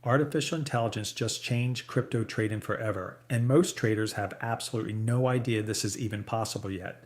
Artificial intelligence just changed crypto trading forever, and most traders have absolutely no idea this is even possible yet.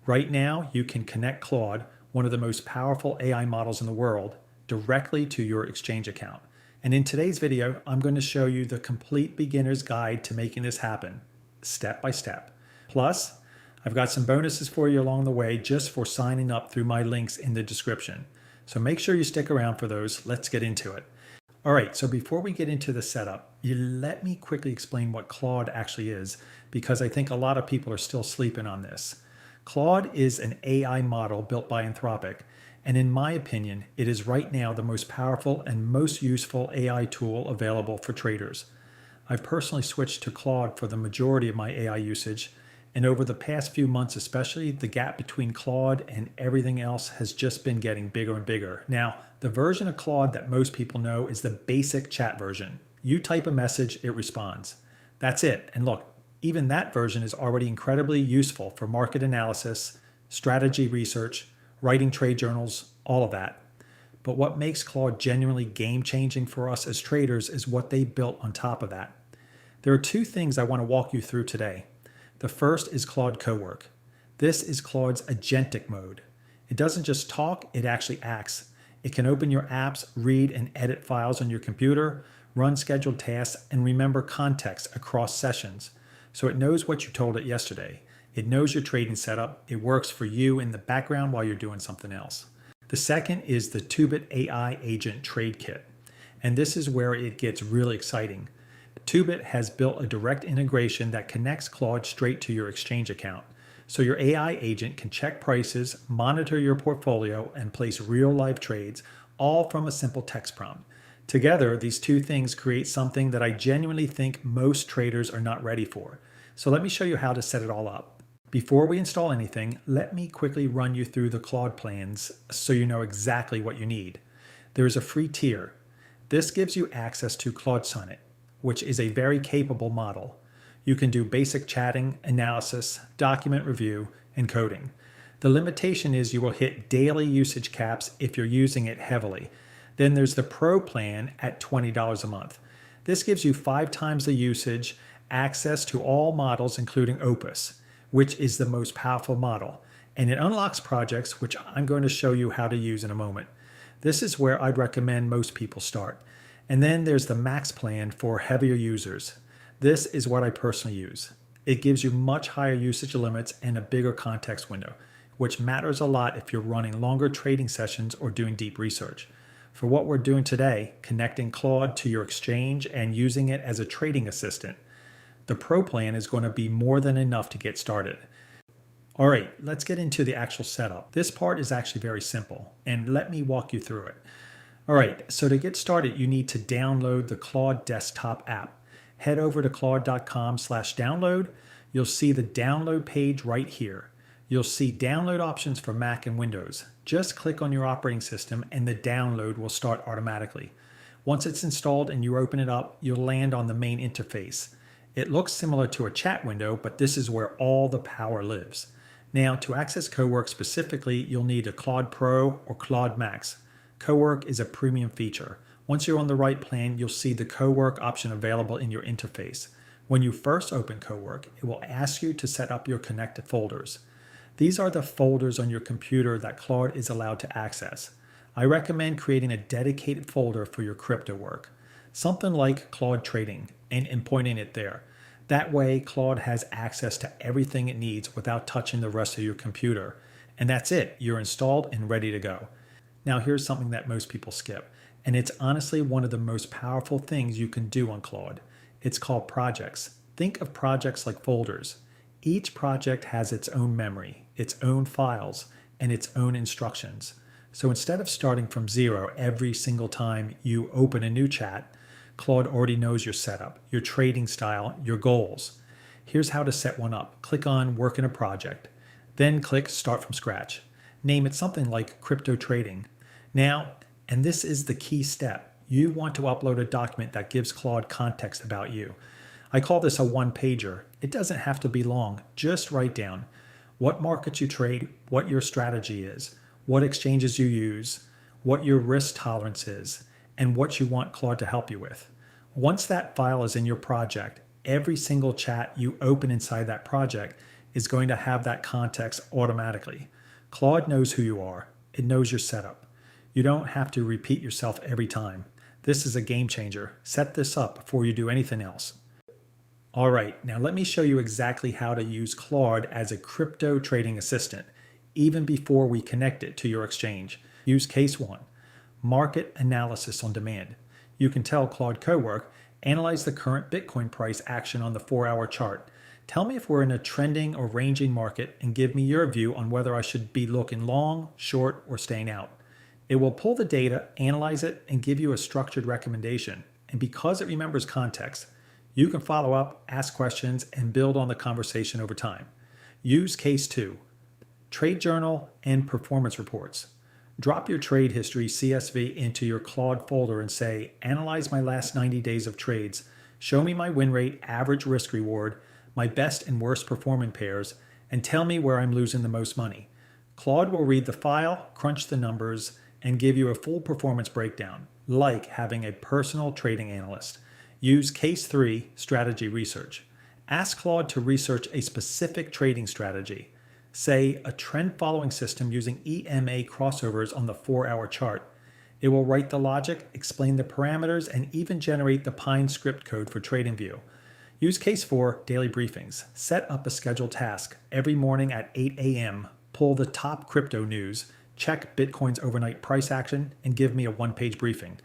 Right now, you can connect Claude, one of the most powerful AI models in the world, directly to your exchange account. And in today's video, I'm going to show you the complete beginner's guide to making this happen, step by step. Plus, I've got some bonuses for you along the way just for signing up through my links in the description. So make sure you stick around for those. Let's get into it. All right, so before we get into the setup, let me quickly explain what Claude actually is, because I think a lot of people are still sleeping on this. Claude is an AI model built by Anthropic, and in my opinion, it is right now the most powerful and most useful AI tool available for traders. I've personally switched to Claude for the majority of my AI usage, and over the past few months especially, the gap between Claude and everything else has just been getting bigger and bigger. Now, the version of Claude that most people know is the basic chat version. You type a message, it responds. That's it. And look, even that version is already incredibly useful for market analysis, strategy research, writing trade journals, all of that. But what makes Claude genuinely game-changing for us as traders is what they built on top of that. There are two things I want to walk you through today. The first is Claude Cowork. This is Claude's agentic mode. It doesn't just talk, it actually acts. It can open your apps, read and edit files on your computer, run scheduled tasks, and remember context across sessions. So it knows what you told it yesterday. It knows your trading setup. It works for you in the background while you're doing something else. The second is the Toobit AI Agent Trade Kit. And this is where it gets really exciting. Toobit has built a direct integration that connects Claude straight to your exchange account. So your AI agent can check prices, monitor your portfolio, and place real-life trades, all from a simple text prompt. Together, these two things create something that I genuinely think most traders are not ready for. So let me show you how to set it all up. Before we install anything, let me quickly run you through the Claude plans so you know exactly what you need. There is a free tier. This gives you access to Claude Sonnet, which is a very capable model. You can do basic chatting, analysis, document review, and coding. The limitation is you will hit daily usage caps if you're using it heavily. Then there's the Pro plan at $20 a month. This gives you 5 times the usage, access to all models including Opus, which is the most powerful model, and it unlocks projects, which I'm going to show you how to use in a moment. This is where I'd recommend most people start. And then there's the Max plan for heavier users. This is what I personally use. It gives you much higher usage limits and a bigger context window, which matters a lot if you're running longer trading sessions or doing deep research. For what we're doing today, connecting Claude to your exchange and using it as a trading assistant, the Pro plan is going to be more than enough to get started. All right, let's get into the actual setup. This part is actually very simple, and let me walk you through it. All right, so to get started, you need to download the Claude desktop app. Head over to claude.com/download. You'll see the download page right here. You'll see download options for Mac and Windows. Just click on your operating system and the download will start automatically. Once it's installed and you open it up, you'll land on the main interface. It looks similar to a chat window, but this is where all the power lives. Now, to access Cowork specifically, you'll need a Claude Pro or Claude Max. Cowork is a premium feature. Once you're on the right plan, you'll see the Cowork option available in your interface. When you first open Cowork, it will ask you to set up your connected folders. These are the folders on your computer that Claude is allowed to access. I recommend creating a dedicated folder for your crypto work, something like Claude Trading, and pointing it there. That way, Claude has access to everything it needs without touching the rest of your computer. And that's it, you're installed and ready to go. Now here's something that most people skip, and it's honestly one of the most powerful things you can do on Claude. It's called projects. Think of projects like folders. Each project has its own memory, its own files, and its own instructions. So instead of starting from zero every single time you open a new chat, Claude already knows your setup, your trading style, your goals. Here's how to set one up. Click on Work in a Project. Then click Start from Scratch. Name it something like Crypto Trading. Now, and this is the key step, you want to upload a document that gives Claude context about you. I call this a one-pager. It doesn't have to be long. Just write down what markets you trade, what your strategy is, what exchanges you use, what your risk tolerance is, and what you want Claude to help you with. Once that file is in your project, every single chat you open inside that project is going to have that context automatically. Claude knows who you are. It knows your setup. You don't have to repeat yourself every time. This is a game changer. Set this up before you do anything else. All right, now let me show you exactly how to use Claude as a crypto trading assistant, even before we connect it to your exchange. Use case 1, market analysis on demand. You can tell Claude Cowork, analyze the current Bitcoin price action on the 4-hour chart. Tell me if we're in a trending or ranging market and give me your view on whether I should be looking long, short, or staying out. It will pull the data, analyze it, and give you a structured recommendation. And because it remembers context, you can follow up, ask questions, and build on the conversation over time. Use case 2, trade journal and performance reports. Drop your trade history CSV into your Claude folder and say, analyze my last 90 days of trades, show me my win rate, average risk reward, my best and worst performing pairs, and tell me where I'm losing the most money. Claude will read the file, crunch the numbers, and give you a full performance breakdown, like having a personal trading analyst. Use case 3, strategy research. Ask Claude to research a specific trading strategy. Say, a trend following system using EMA crossovers on the 4-hour chart. It will write the logic, explain the parameters, and even generate the Pine script code for TradingView. Use case 4, daily briefings. Set up a scheduled task. Every morning at 8 a.m., pull the top crypto news, check Bitcoin's overnight price action, and give me a 1-page briefing.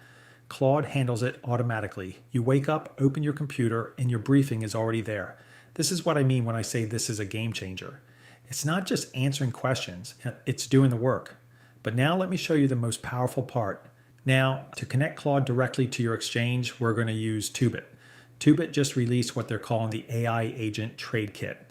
Claude handles it automatically. You wake up, open your computer, and your briefing is already there. This is what I mean when I say this is a game changer. It's not just answering questions, it's doing the work. But now let me show you the most powerful part. Now, to connect Claude directly to your exchange, we're going to use Toobit. Toobit just released what they're calling the AI Agent Trade Kit.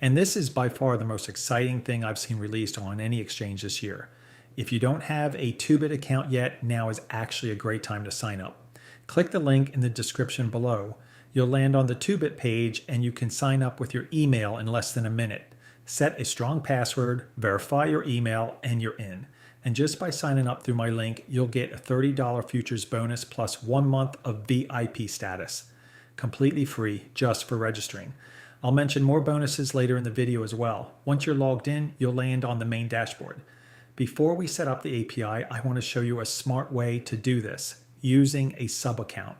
And this is by far the most exciting thing I've seen released on any exchange this year. If you don't have a Toobit account yet, now is actually a great time to sign up. Click the link in the description below. You'll land on the Toobit page and you can sign up with your email in less than a minute. Set a strong password, verify your email, and you're in. And just by signing up through my link, you'll get a $30 futures bonus plus 1 month of VIP status. Completely free just for registering. I'll mention more bonuses later in the video as well. Once you're logged in, you'll land on the main dashboard. Before we set up the API, I want to show you a smart way to do this, using a sub-account.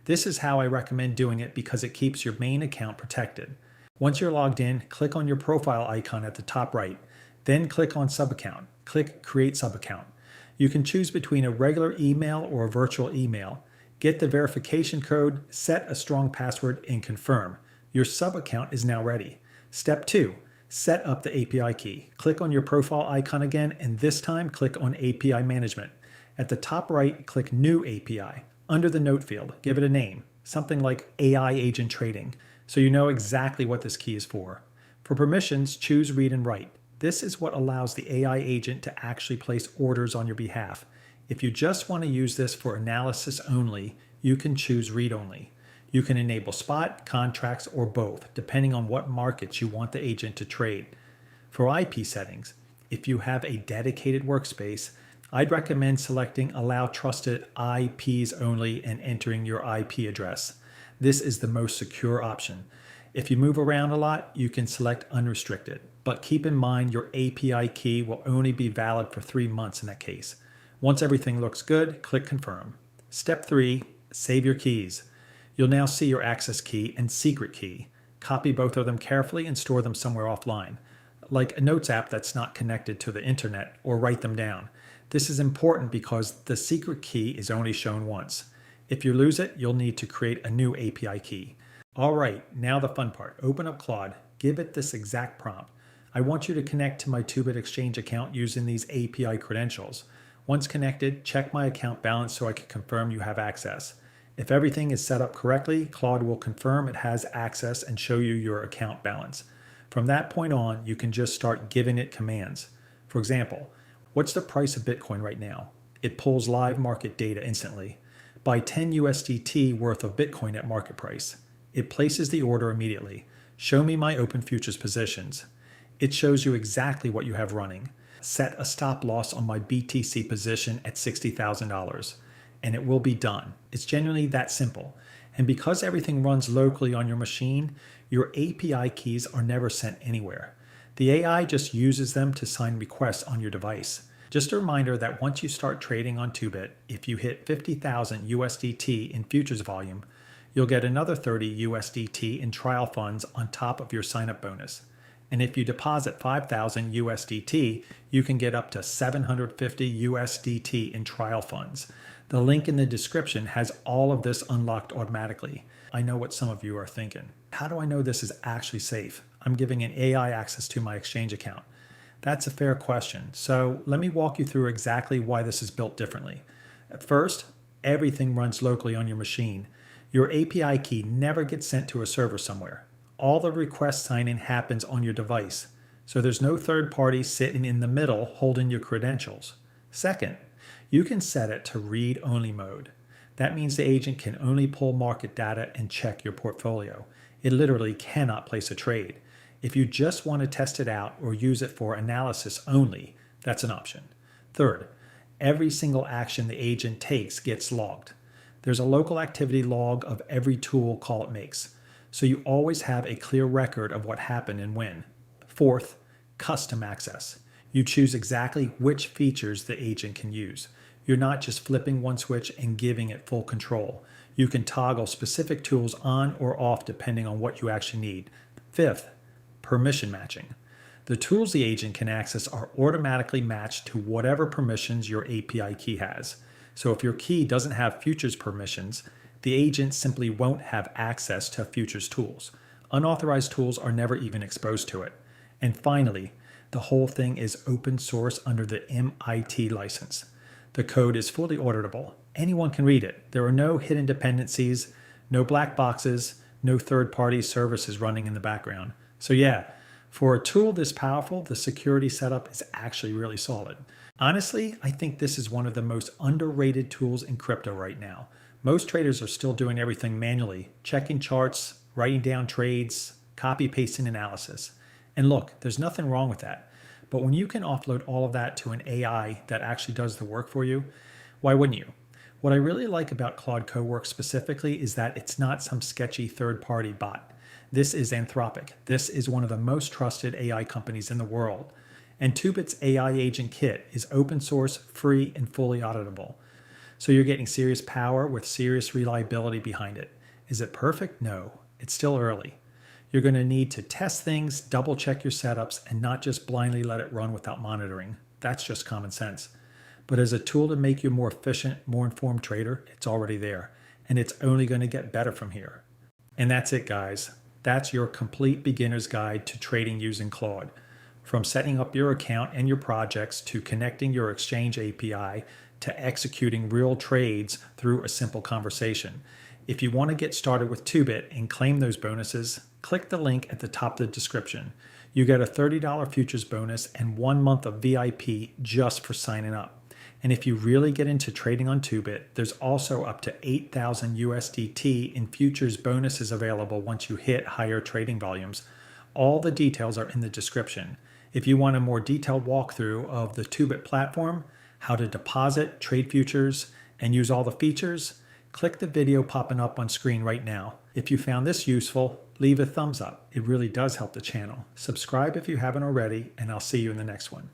This is how I recommend doing it because it keeps your main account protected. Once you're logged in, click on your profile icon at the top right. Then click on sub-account. Click Create Sub-Account. You can choose between a regular email or a virtual email. Get the verification code, set a strong password, and confirm. Your sub-account is now ready. Step 2. Set up the API key. Click on your profile icon again, and this time click on API Management. At the top right, click New API. Under the note field, give it a name, something like AI Agent Trading, so you know exactly what this key is for. For permissions, choose Read and Write. This is what allows the AI agent to actually place orders on your behalf. If you just want to use this for analysis only, you can choose Read Only. You can enable spot, contracts, or both, depending on what markets you want the agent to trade. For IP settings, if you have a dedicated workspace, I'd recommend selecting Allow Trusted IPs Only and entering your IP address. This is the most secure option. If you move around a lot, you can select Unrestricted, but keep in mind your API key will only be valid for 3 months in that case. Once everything looks good, click Confirm. Step 3, save your keys. You'll now see your access key and secret key. Copy both of them carefully and store them somewhere offline, like a notes app that's not connected to the internet, or write them down. This is important because the secret key is only shown once. If you lose it, you'll need to create a new API key. All right, now the fun part. Open up Claude, give it this exact prompt. I want you to connect to my Toobit Exchange account using these API credentials. Once connected, check my account balance so I can confirm you have access. If everything is set up correctly, Claude will confirm it has access and show you your account balance. From that point on, you can just start giving it commands. For example, what's the price of Bitcoin right now? It pulls live market data instantly. Buy 10 USDT worth of Bitcoin at market price. It places the order immediately. Show me my open futures positions. It shows you exactly what you have running. Set a stop loss on my BTC position at $60,000, and it will be done. It's genuinely that simple. And because everything runs locally on your machine, your API keys are never sent anywhere. The AI just uses them to sign requests on your device. Just a reminder that once you start trading on Toobit, if you hit 50,000 USDT in futures volume, you'll get another 30 USDT in trial funds on top of your sign-up bonus. And if you deposit 5,000 USDT, you can get up to 750 USDT in trial funds. The link in the description has all of this unlocked automatically. I know what some of you are thinking. How do I know this is actually safe? I'm giving an AI access to my exchange account. That's a fair question. So let me walk you through exactly why this is built differently. At first, everything runs locally on your machine. Your API key never gets sent to a server somewhere. All the request signing happens on your device. So there's no third party sitting in the middle holding your credentials. Second, you can set it to read-only mode. That means the agent can only pull market data and check your portfolio. It literally cannot place a trade. If you just want to test it out or use it for analysis only, that's an option. Third, every single action the agent takes gets logged. There's a local activity log of every tool call it makes, so you always have a clear record of what happened and when. Fourth, custom access. You choose exactly which features the agent can use. You're not just flipping one switch and giving it full control. You can toggle specific tools on or off depending on what you actually need. Fifth, permission matching. The tools the agent can access are automatically matched to whatever permissions your API key has. So if your key doesn't have futures permissions, the agent simply won't have access to futures tools. Unauthorized tools are never even exposed to it. And finally, the whole thing is open source under the MIT license. The code is fully auditable. Anyone can read it. There are no hidden dependencies, no black boxes, no third-party services running in the background. So yeah, for a tool this powerful, the security setup is actually really solid. Honestly, I think this is one of the most underrated tools in crypto right now. Most traders are still doing everything manually, checking charts, writing down trades, copy-pasting analysis. And look, there's nothing wrong with that. But when you can offload all of that to an AI that actually does the work for you, why wouldn't you? What I really like about Claude Cowork specifically is that it's not some sketchy third-party bot. This is Anthropic. This is one of the most trusted AI companies in the world. And Toobit's AI agent kit is open source, free, and fully auditable. So you're getting serious power with serious reliability behind it. Is it perfect? No, it's still early. You're going to need to test things, double check your setups, and not just blindly let it run without monitoring. That's just common sense. But as a tool to make you a more efficient, more informed trader, it's already there. And it's only going to get better from here. And that's it, guys. That's your complete beginner's guide to trading using Claude. From setting up your account and your projects to connecting your exchange API to executing real trades through a simple conversation. If you want to get started with Toobit and claim those bonuses, click the link at the top of the description. You get a $30 futures bonus and 1 month of VIP just for signing up. And if you really get into trading on Toobit, there's also up to 8,000 USDT in futures bonuses available once you hit higher trading volumes. All the details are in the description. If you want a more detailed walkthrough of the Toobit platform, how to deposit, trade futures, and use all the features, click the video popping up on screen right now. If you found this useful, leave a thumbs up. It really does help the channel. Subscribe if you haven't already, and I'll see you in the next one.